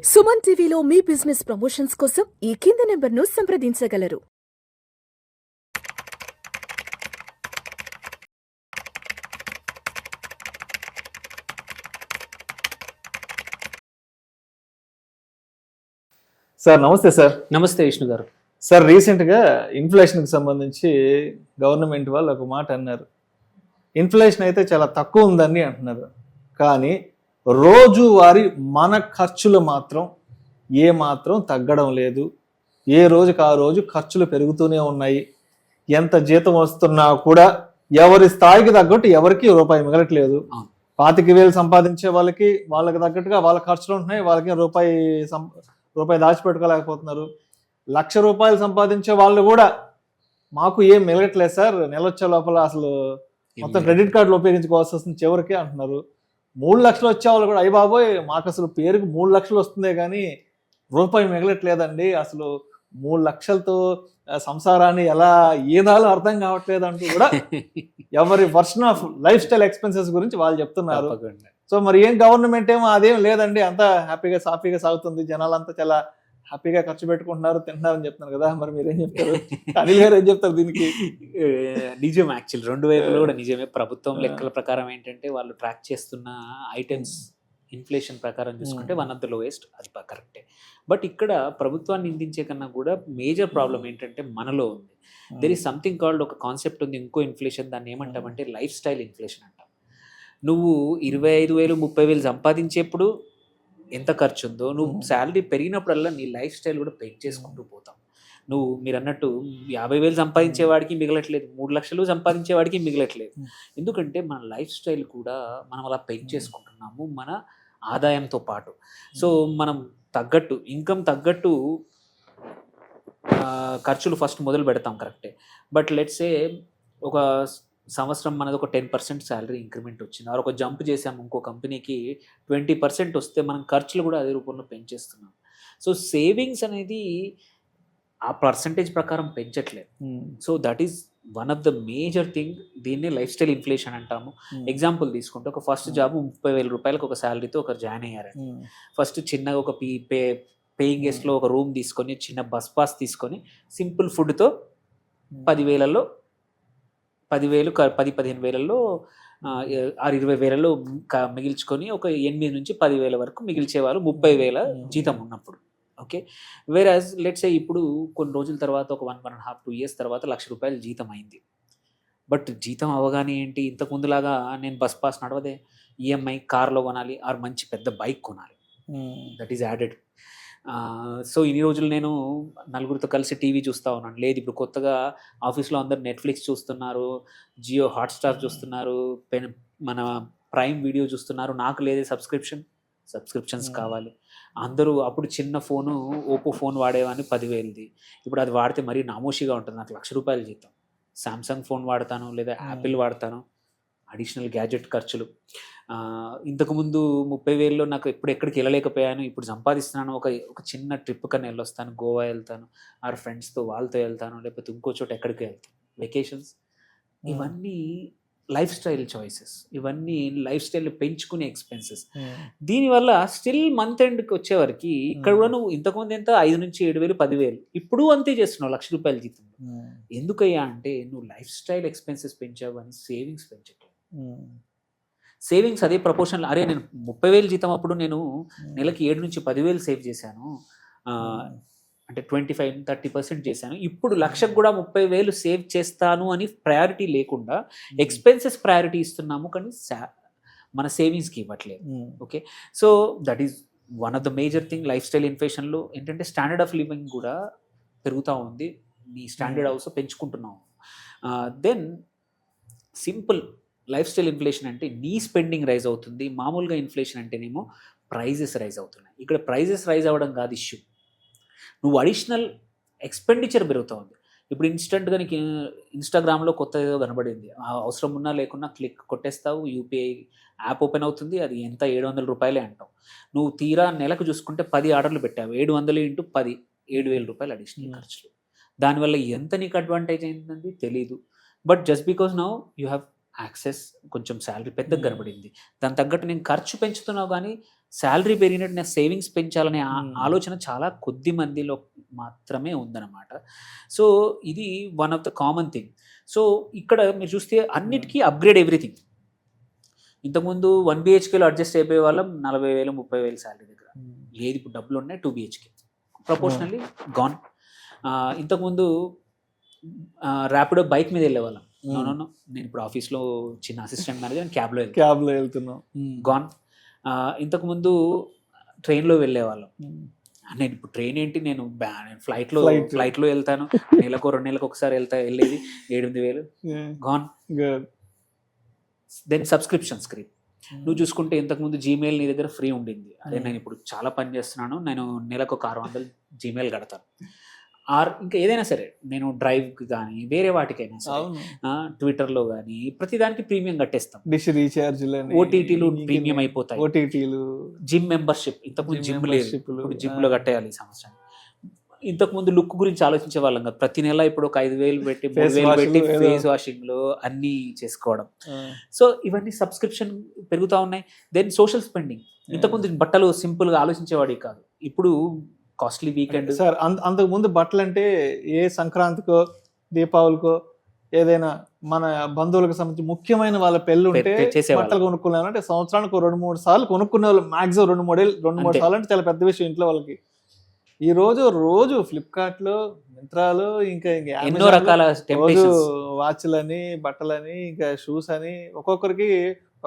సుమన్ టీవీలో మీ business promotions కోసం ఈ కింది నెంబర్ను సంప్రదించగలరు. సార్ నమస్తే సార్. నమస్తే విష్ణు గారు. సార్ రీసెంట్గా ఇన్ఫ్లేషన్కి సంబంధించి గవర్నమెంట్ వాళ్ళు ఒక మాట అన్నారు. ఇన్ఫ్లేషన్ అయితే చాలా తక్కువ ఉందని అంటున్నారు, కానీ రోజువారీ మన ఖర్చులు మాత్రం మాత్రం తగ్గడం లేదు. ఏ రోజుకి ఆ రోజు ఖర్చులు పెరుగుతూనే ఉన్నాయి. ఎంత జీతం వస్తున్నా కూడా ఎవరి స్థాయికి తగ్గట్టు ఎవరికి రూపాయి మిగలట్లేదు. 25,000 సంపాదించే వాళ్ళకి తగ్గట్టుగా వాళ్ళ ఖర్చులు ఉంటున్నాయి, వాళ్ళకి రూపాయి దాచిపెట్టుకోలేకపోతున్నారు. ₹1,00,000 సంపాదించే వాళ్ళు కూడా మాకు ఏం మిగలట్లేదు సార్, నెల వచ్చే లోపల అసలు మొత్తం క్రెడిట్ కార్డులు ఉపయోగించుకోవాల్సి వస్తుంది చివరికి అంటున్నారు. 3 లక్షలు వచ్చే వాళ్ళు కూడా అయ్యి బాబోయ్ మాకు అసలు పేరుకి 3 లక్షలు వస్తుందే కానీ రూపాయి మిగలట్లేదండి, అసలు 3 లక్షలతో సంసారాన్ని ఎలా ఈదాలో అర్థం కావట్లేదు అంటూ కూడా ఎవరి version of life style expenses గురించి వాళ్ళు చెప్తున్నారు. సో మరి ఏం గవర్నమెంట్ ఏమో అదేం లేదండి, అంతా హ్యాపీగా సాఫీగా సాగుతుంది, జనాలంతా చాలా హ్యాపీగా ఖర్చు పెట్టుకుంటున్నారు తింటున్నారు అని చెప్తున్నారు కదా, మరి మీరేం చెప్తారు? అనిల్ గారు ఏం చెప్తారు దీనికి? నిజం, యాక్చువల్ రెండు వైపులు కూడా నిజమే. ప్రభుత్వం లెక్కల ప్రకారం ఏంటంటే వాళ్ళు ట్రాక్ చేస్తున్న ఐటమ్స్ ఇన్ఫ్లేషన్ ప్రకారం చూసుకుంటే వన్ ఆఫ్ ద లోయెస్ట్, అది కరెక్టే. బట్ ఇక్కడ ప్రభుత్వాన్ని నిందించే కన్నా కూడా మేజర్ ప్రాబ్లం ఏంటంటే మనలో ఉంది. దెర్ ఈస్ సంథింగ్ కాల్డ్, ఒక కాన్సెప్ట్ ఉంది, ఇంకో ఇన్ఫ్లేషన్, దాన్ని ఏమంటామంటే లైఫ్ స్టైల్ ఇన్ఫ్లేషన్ అంటాం. నువ్వు 25,000 30,000 సంపాదించేప్పుడు ఎంత ఖర్చు ఉందో, నువ్వు శాలరీ పెరిగినప్పుడల్లా నీ లైఫ్ స్టైల్ కూడా పెంచ్ చేసుకుంటూ పోతావు. నువ్వు మీరు అన్నట్టు 50,000 సంపాదించేవాడికి మిగలట్లేదు, 3 లక్షలు సంపాదించేవాడికి మిగలట్లేదు. ఎందుకంటే మన లైఫ్ స్టైల్ కూడా మనం అలా పెంచ్ చేసుకుంటున్నాము మన ఆదాయంతో పాటు. సో మనం తగ్గట్టు, ఇన్కమ్ తగ్గట్టు ఖర్చులు ఫస్ట్ మొదలు పెడతాం, కరెక్టే. బట్ లెట్సే ఒక సంవత్సరం మనది ఒక 10% శాలరీ ఇంక్రిమెంట్ వచ్చింది, ఆరు ఒక జంప్ చేసాము, ఇంకో కంపెనీకి 20% వస్తే మనం ఖర్చులు కూడా అదే రూపంలో పెంచేస్తున్నాం. సో సేవింగ్స్ అనేది ఆ పర్సంటేజ్ ప్రకారం పెంచట్లేదు. So that is one of the major thing. దీన్ని లైఫ్ స్టైల్ ఇన్ఫ్లేషన్ అంటాము. ఎగ్జాంపుల్ తీసుకుంటే, ఒక ఫస్ట్ జాబ్ 30,000 రూపాయలకు ఒక శాలరీతో ఒకరు జాయిన్ అయ్యారండి. ఫస్ట్ చిన్నగా ఒక పేయింగ్ గెస్ట్లో ఒక రూమ్ తీసుకొని, చిన్న బస్ పాస్ తీసుకొని, సింపుల్ ఫుడ్తో 10,000లో 10,000 10,000-15,000లో 20,000లో మిగిల్చుకొని ఒక 8 నుంచి 10,000 వరకు మిగిల్చేవారు 30,000 జీతం ఉన్నప్పుడు. ఓకే, వేరాజ్ లెట్స్ సే ఇప్పుడు కొన్ని రోజుల తర్వాత ఒక 1.5 2 years తర్వాత ₹1,00,000 జీతం అయింది. బట్ జీతం అవగానే ఏంటి, ఇంతకు ముందులాగా నేను బస్ పాస్ నడవదే, ఈఎంఐ కార్లో కొనాలి, ఆర్ మంచి పెద్ద బైక్ కొనాలి, దట్ ఈజ్ యాడెడ్. సో ఇన్ని రోజులు నేను నలుగురితో కలిసి టీవీ చూస్తూ ఉన్నాను. లేదు, ఇప్పుడు కొత్తగా ఆఫీస్లో అందరు నెట్ఫ్లిక్స్ చూస్తున్నారు, జియో హాట్స్టార్ చూస్తున్నారు, మన ప్రైమ్ వీడియో చూస్తున్నారు, నాకు లేదే సబ్స్క్రిప్షన్స్ కావాలి. అందరూ అప్పుడు చిన్న ఫోను ఓపో ఫోన్ వాడేవాడిని 10,000ది, ఇప్పుడు అది వాడితే మరీ నామోషిగా ఉంటుంది. నాకు ₹1,00,000 జీతం, శాంసంగ్ ఫోన్ వాడతాను లేదా యాపిల్ వాడతాను, అడిషనల్ గ్యాజెట్ ఖర్చులు. ఇంతకుముందు 30,000లో నాకు ఎక్కడికి వెళ్ళలేకపోయాను, ఇప్పుడు సంపాదిస్తున్నాను, ఒక చిన్న ట్రిప్ కన్నా వెళ్ళొస్తాను, గోవా వెళ్తాను, ఆర్ ఫ్రెండ్స్తో వాళ్ళతో వెళ్తాను, లేకపోతే ఇంకో చోట ఎక్కడికి వెళ్తాను, వెకేషన్స్. ఇవన్నీ లైఫ్ స్టైల్ చాయిసెస్, ఇవన్నీ లైఫ్ స్టైల్ పెంచుకునే ఎక్స్పెన్సెస్. దీనివల్ల స్టిల్ మంత్ ఎండ్కి వచ్చేవరకు ఇక్కడ కూడా నువ్వు ఇంతకుముందు ఎంత 5 నుంచి 7,000 10,000 ఇప్పుడు అంతే చేస్తున్నావు ₹1,00,000 జీతం. ఎందుకయ్యా అంటే నువ్వు లైఫ్ స్టైల్ ఎక్స్పెన్సెస్ పెంచావు అని సేవింగ్స్ పెంచట్లేదు. సేవింగ్స్ అదే ప్రపోర్షన్లో, అరే నేను 30,000 జీతం అప్పుడు నేను నెలకి 7 నుంచి 10,000 సేవ్ చేశాను, అంటే 25-30% చేశాను, ఇప్పుడు 1,00,000 కూడా 30,000 సేవ్ చేస్తాను అని ప్రయారిటీ లేకుండా ఎక్స్పెన్సెస్ ప్రయారిటీ ఇస్తున్నాము, కానీ మన సేవింగ్స్కి ఇవ్వట్లేదు. Okay, so that is one of the major thing. Life style ఇన్ఫ్లేషన్లో ఏంటంటే స్టాండర్డ్ ఆఫ్ లివింగ్ కూడా పెరుగుతూ ఉంది, నీ స్టాండర్డ్ హౌస్ పెంచుకుంటున్నావు. Then simple life style inflation అంటే నీ స్పెండింగ్ రైజ్ అవుతుంది. మామూలుగా ఇన్ఫ్లేషన్ అంటేనేమో ప్రైజెస్ రైజ్ అవుతున్నాయి. ఇక్కడ ప్రైజెస్ రైజ్ అవ్వడం కాదు ఇష్యూ, నువ్వు అడిషనల్ ఎక్స్పెండిచర్ పెరుగుతూ ఉంది. ఇప్పుడు ఇన్స్టెంట్గా నీకు ఇన్స్టాగ్రామ్లో కొత్త ఏదో కనబడింది, అవసరం ఉన్నా లేకున్నా క్లిక్ కొట్టేస్తావు, యూపీఐ యాప్ ఓపెన్ అవుతుంది, అది ఎంత ₹700 అంటావు. నువ్వు తీరా నెలకు చూసుకుంటే 10 ఆర్డర్లు పెట్టావు, 700 × 10 ₹7,000 అడిషనల్ ఖర్చులు. దానివల్ల ఎంత నీకు అడ్వాంటేజ్ అయిందండి తెలీదు. But just because now you have access, కొంచెం శాలరీ పెద్దగా కనబడింది, దాని తగ్గట్టు నేను ఖర్చు పెంచుతున్నావు కానీ శాలరీ పెరిగినట్టు నేను సేవింగ్స్ పెంచాలనే ఆలోచన చాలా కొద్ది మందిలో మాత్రమే ఉందన్నమాట. సో ఇది one of the common thing. So ఇక్కడ మీరు చూస్తే అన్నిటికీ అప్గ్రేడ్ ఎవ్రీథింగ్. ఇంతకుముందు 1 BHKలో అడ్జస్ట్ అయిపోయే వాళ్ళం 40,000 30,000 శాలరీ దగ్గర. లేదు, ఇప్పుడు డబ్బులు ఉన్నాయి 2 BHK ప్రపోర్షనల్లీ గాన్. ఇంతకుముందు ర్యాపిడో బైక్ మీద వెళ్ళేవాళ్ళం. నేను ఇప్పుడు ఆఫీస్లో చిన్న అసిస్టెంట్ మేనేజర్ క్యాబ్లో వెళ్తున్నాం గాన్. ఇంతకుముందు ట్రైన్లో వెళ్ళేవాళ్ళం. నేను ఇప్పుడు ట్రైన్ ఏంటి, నేను ఫ్లైట్లో వెళ్తాను. నెలకు 2 నెలలకు ఒకసారి వెళ్ళేది 8,000 గాన్. దెన్ సబ్స్క్రిప్షన్ స్క్రీన్ నువ్వు చూసుకుంటే ఇంతకుముందు జీమెయిల్ నీ దగ్గర ఫ్రీ ఉండింది. అదే నేను ఇప్పుడు చాలా పని చేస్తున్నాను, నేను నెలకు ఒక 600 జీమెయిల్ కడతాను. ఇంకా ఏదైనా సరే నేను డ్రైవ్కి కానీ వేరే వాటికైనా సరే ట్విట్టర్లో కానీ ప్రతిదానికి ప్రీమియం కట్టేస్తాం. డిష్ రీఛార్జ్లు, ఓటీటీలు ప్రీమియం అయిపోతాయి. ఓటీటీలు, జిమ్ మెంబర్షిప్, ఇంతకుముందు జిమ్ లేదు, ఇప్పుడు జిమ్లో కట్టేయాలి ఈ సంవత్సరం. ఇంతకుముందు లుక్ గురించి ఆలోచించే వాళ్ళం కదా, ప్రతి నెల ఇప్పుడు ఒక 5,000 పెట్టి 3,000 పెట్టి ఫేస్ వాషింగ్లో అన్నీ చేసుకోవడం. సో ఇవన్నీ సబ్స్క్రిప్షన్ పెరుగుతూ ఉన్నాయి. Then social spending. ఇంతకుముందు బట్టలు సింపుల్గా ఆలోచించేవాడి కాదు, ఇప్పుడు కాస్ట్లీ వీకెండ్. సార్ అంతకు ముందు బట్టలు అంటే ఏ సంక్రాంతికో దీపావళికో ఏదైనా మన బంధువులకు సంబంధించి ముఖ్యమైన వాళ్ళ పెళ్ళి ఉంటే బట్టలు కొనుక్కున్నాను అంటే సంవత్సరానికి 2-3 సార్లు కొనుక్కునే వాళ్ళు. మాక్సిమం 2-3 సార్లు అంటే చాలా పెద్ద విషయం ఇంట్లో వాళ్ళకి. ఈ రోజు ఫ్లిప్కార్ట్లో, మింత్రాలో, ఇంకా ఎన్నో రకాల వాచ్లని, బట్టలని, ఇంకా షూస్ అని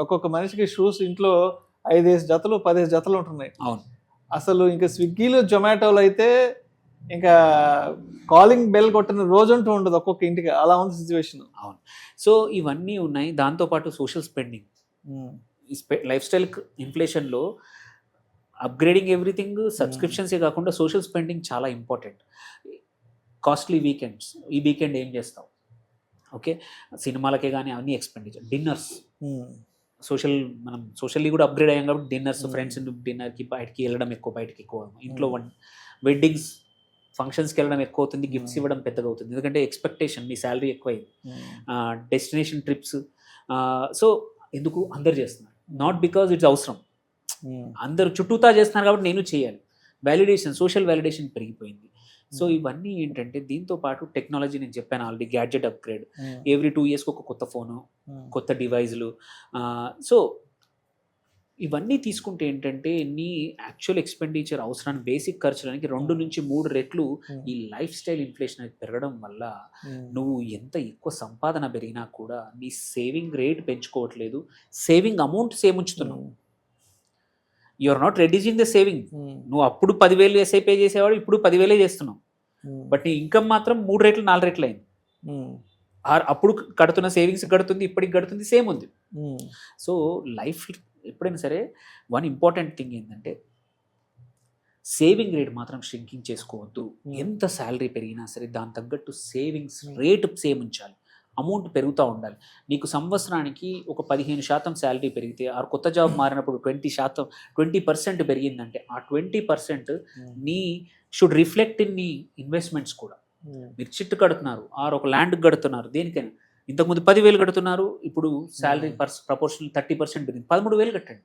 ఒక్కొక్క మనిషికి షూస్ ఇంట్లో 5 జతలు 10 జతలు ఉంటున్నాయి. అవును. అసలు ఇంకా స్విగ్గీలో జొమాటోలో అయితే ఇంకా కాలింగ్ బెల్ కొట్టిన రోజంటూ ఉండదు ఒక్కొక్క ఇంటికి, అలా ఉంది సిచ్యువేషన్. అవును. సో ఇవన్నీ ఉన్నాయి. దాంతోపాటు సోషల్ స్పెండింగ్, లైఫ్ స్టైల్ ఇన్ఫ్లేషన్లో అప్గ్రేడింగ్ ఎవ్రీథింగ్, సబ్స్క్రిప్షన్సే కాకుండా సోషల్ స్పెండింగ్ చాలా ఇంపార్టెంట్. కాస్ట్లీ వీకెండ్స్, ఈ వీకెండ్ ఏం చేస్తావు? ఓకే, సినిమాలకే కానీ అన్ని ఎక్స్పెండిచర్. డిన్నర్స్, మనం సోషల్లీ కూడా అప్గ్రేడ్ అయ్యాం కాబట్టి డిన్నర్స్, ఫ్రెండ్స్ డిన్నర్కి బయటికి వెళ్ళడం బయటికి ఎక్కువ, ఇంట్లో వెడ్డింగ్స్ ఫంక్షన్స్కి వెళ్ళడం ఎక్కువ అవుతుంది, గిఫ్ట్స్ ఇవ్వడం పెద్దగా అవుతుంది. ఎందుకంటే ఎక్స్పెక్టేషన్, మీ శాలరీ ఎక్కువైంది. Destination trips. సో ఎందుకు అందరు చేస్తున్నారు? నాట్ బికాజ్ ఇట్స్ అవసరం, అందరు చుట్టూతా చేస్తున్నారు కాబట్టి నేను చేయాలి. వ్యాలిడేషన్, సోషల్ వ్యాలిడేషన్ పెరిగిపోయింది. సో ఇవన్నీ ఏంటంటే దీంతో పాటు టెక్నాలజీ, నేను చెప్పాను ఆల్రెడీ, గ్యాడ్జెట్ అప్గ్రేడ్. ఎవ్రీ 2 yearsకి ఒక కొత్త ఫోను, కొత్త డివైజ్లు. సో ఇవన్నీ తీసుకుంటే ఏంటంటే నీ యాక్చువల్ ఎక్స్పెండిచర్ అవసరాన్ని, బేసిక్ ఖర్చులకి 2 నుంచి 3 రెట్లు ఈ లైఫ్ స్టైల్ ఇన్ఫ్లేషన్ అనేది పెరగడం వల్ల నువ్వు ఎంత ఎక్కువ సంపాదన పెరిగినా కూడా నీ సేవింగ్ రేట్ పెంచుకోవట్లేదు, సేవింగ్ అమౌంట్ సేమ్ ఉంచుతున్నావు. You're not reducing the saving. నువ్వు అప్పుడు 10,000 ఎస్ఐ పే చేసేవాడు, ఇప్పుడు 10,000 చేస్తున్నావు. బట్ నీ ఇన్కమ్ మాత్రం 3 రెట్లు 4 రెట్లు అయింది. అప్పుడు కడుతున్న సేవింగ్స్ కడుతుంది, ఇప్పటికి కడుతుంది, సేమ్ ఉంది. సో లైఫ్ ఎప్పుడైనా సరే వన్ ఇంపార్టెంట్ థింగ్ ఏంటంటే సేవింగ్ రేట్ మాత్రం షింకింగ్ చేసుకోవద్దు. ఎంత శాలరీ పెరిగినా సరే దాని తగ్గట్టు సేవింగ్స్ రేట్ సేమ్ ఉంచాలి, అమౌంట్ పెరుగుతూ ఉండాలి. నీకు సంవత్సరానికి ఒక 15% శాలరీ పెరిగితే, ఆ కొత్త జాబ్ మారినప్పుడు 20% పెరిగిందంటే ఆ 20% నీ షుడ్ రిఫ్లెక్ట్ ఇన్ నీ ఇన్వెస్ట్మెంట్స్ కూడా. మీరు చిట్టు కడుతున్నారు, ఒక ల్యాండ్ కడుతున్నారు, దేనికైనా. ఇంతకుముందు 10,000 కడుతున్నారు, ఇప్పుడు శాలరీ ప్రపోర్షనల్ 30% పెరిగింది, 13,000 కట్టండి.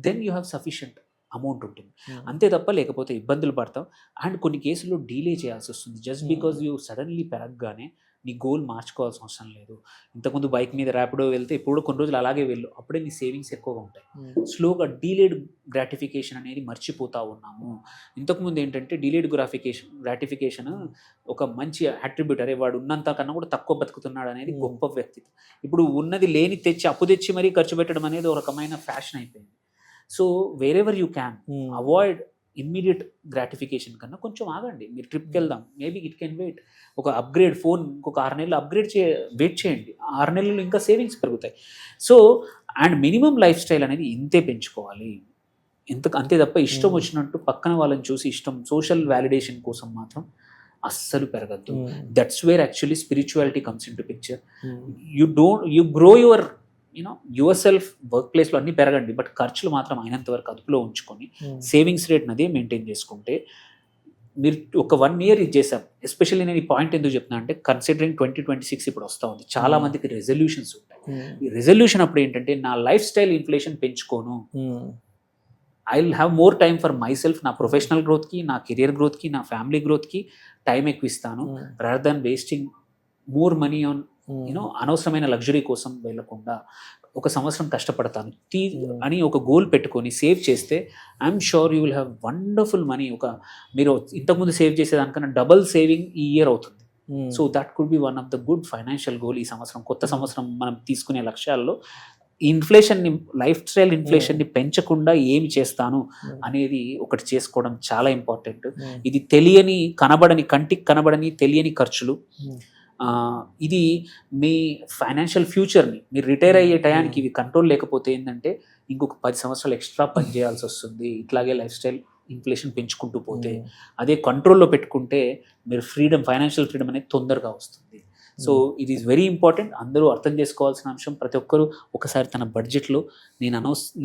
Then you have sufficient amount ఉంటుంది. అంతే తప్ప లేకపోతే ఇబ్బందులు పడతాం. అండ్ కొన్ని కేసుల్లో డీలే చేయాల్సి వస్తుంది. జస్ట్ బికాజ్ యూ సడన్లీ పెరగగానే నీ గోల్ మార్చుకోవాల్సిన అవసరం లేదు. ఇంతకుముందు బైక్ మీద ర్యాపిడో వెళ్తే ఇప్పుడు కొన్ని రోజులు అలాగే వెళ్ళు, అప్పుడే నీ సేవింగ్స్ ఎక్కువగా ఉంటాయి. స్లోగా డీలేడ్ గ్రాటిఫికేషన్ అనేది మర్చిపోతూ ఉన్నాము. ఇంతకుముందు ఏంటంటే డీలేడ్ గ్రాటిఫికేషన్ ఒక మంచి అట్రిబ్యూట్. అరే వాడు ఉన్నంత కన్నా కూడా తక్కువ బతుకుతున్నాడు అనేది గొప్ప వ్యక్తిత్వం. ఇప్పుడు ఉన్నది లేని తెచ్చి అప్పు తెచ్చి మరీ ఖర్చు పెట్టడం అనేది ఒక రకమైన ఫ్యాషన్ అయిపోయింది. So wherever you can avoid immediate gratification కన్నా కొంచెం ఆగండి. మీరు ట్రిప్కి వెళ్దాం, మేబీ ఇట్ కెన్ వెయిట్. ఒక అప్గ్రేడ్ ఫోన్ ఇంకొక 6 నెలలు వెయిట్ చేయండి, 6 నెలలు ఇంకా సేవింగ్స్ పెరుగుతాయి. So and minimum life style అనేది ఇంతే పెంచుకోవాలి. అంతే తప్ప ఇష్టం వచ్చినట్టు పక్కన వాళ్ళని చూసి సోషల్ వ్యాలిడేషన్ కోసం మాత్రం అస్సలు పెరగద్దు. That's where actually spirituality comes in to picture. You grow your self work ప్లేస్లో అన్నీ పెరగండి, బట్ ఖర్చులు మాత్రం అయినంత వరకు అదుపులో ఉంచుకొని సేవింగ్స్ రేట్ అదే మెయింటైన్ చేసుకుంటే మీరు ఒక 1 year ఇది చేసాం. ఎస్పెషల్లీ నేను ఈ పాయింట్ ఎందుకు చెప్తున్నా అంటే కన్సిడరింగ్ 2026 ఇప్పుడు వస్తూ ఉంది, చాలా మందికి రెజల్యూషన్స్ ఉంటాయి. ఈ రెజల్యూషన్ అప్పుడు ఏంటంటే నా లైఫ్ స్టైల్ ఇన్ఫ్లేషన్ పెంచుకోను I will have more time for my self, నా ప్రొఫెషనల్ గ్రోత్కి, నా కెరియర్ గ్రోత్కి, నా ఫ్యామిలీ గ్రోత్కి టైం ఎక్కువ ఇస్తాను, rather than wasting more money on అనవసరమైన లగ్జరీ కోసం వెళ్ళకుండా ఒక సంవత్సరం కష్టపడతాను అని ఒక గోల్ పెట్టుకొని సేవ్ చేస్తే I'm sure you will have wonderful money. మీరు ఇంతకుముందు సేవ్ చేసేదానికన్నా డబల్ సేవింగ్ ఈ ఇయర్ అవుతుంది. So that could be one of the good financial goal ఈ సంవత్సరం, కొత్త సంవత్సరం మనం తీసుకునే లక్ష్యాల్లో. ఇన్ఫ్లేషన్ని, లైఫ్ స్టైల్ ఇన్ఫ్లేషన్ని పెంచకుండా ఏమి చేస్తాను అనేది ఒకటి చేసుకోవడం చాలా ఇంపార్టెంట్. ఇది తెలియని, కనబడని, కంటికి కనబడని తెలియని ఖర్చులు. ఇది మీ ఫైనాన్షియల్ ఫ్యూచర్ని, మీరు రిటైర్ అయ్యే టయానికి ఇవి కంట్రోల్ లేకపోతే ఏంటంటే ఇంకొక 10 సంవత్సరాలు ఎక్స్ట్రా పని చేయాల్సి వస్తుంది. ఇట్లాగే లైఫ్ స్టైల్ ఇన్ఫ్లేషన్ పెంచుకుంటూ పోతే. అదే కంట్రోల్లో పెట్టుకుంటే మీరు ఫ్రీడమ్, ఫైనాన్షియల్ ఫ్రీడమ్ అనేది తొందరగా వస్తుంది. సో ఇది ఈజ్ వెరీ ఇంపార్టెంట్. అందరూ అర్థం చేసుకోవాల్సిన అంశం. ప్రతి ఒక్కరూ ఒకసారి తన బడ్జెట్లో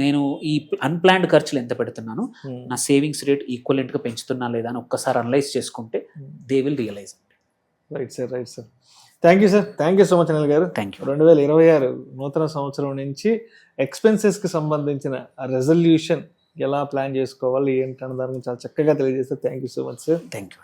నేను ఈ అన్ప్లాన్డ్ ఖర్చులు ఎంత పెడుతున్నాను, నా సేవింగ్స్ రేట్ ఈక్వలెంట్గా పెంచుతున్నా లేదా అని ఒక్కసారి అనలైజ్ చేసుకుంటే they will realise. Right sir, right sir. Thank you sir, thank you so much Anil గారు. Thank you. 2026 నూతన సంవత్సరం నుంచి ఎక్స్పెన్సెస్కి సంబంధించిన రెజల్యూషన్ ఎలా ప్లాన్ చేసుకోవాలి ఏంటన్న దాని గురించి చాలా చక్కగా తెలియజేస్తారు. Thank you so much sir. Thank you.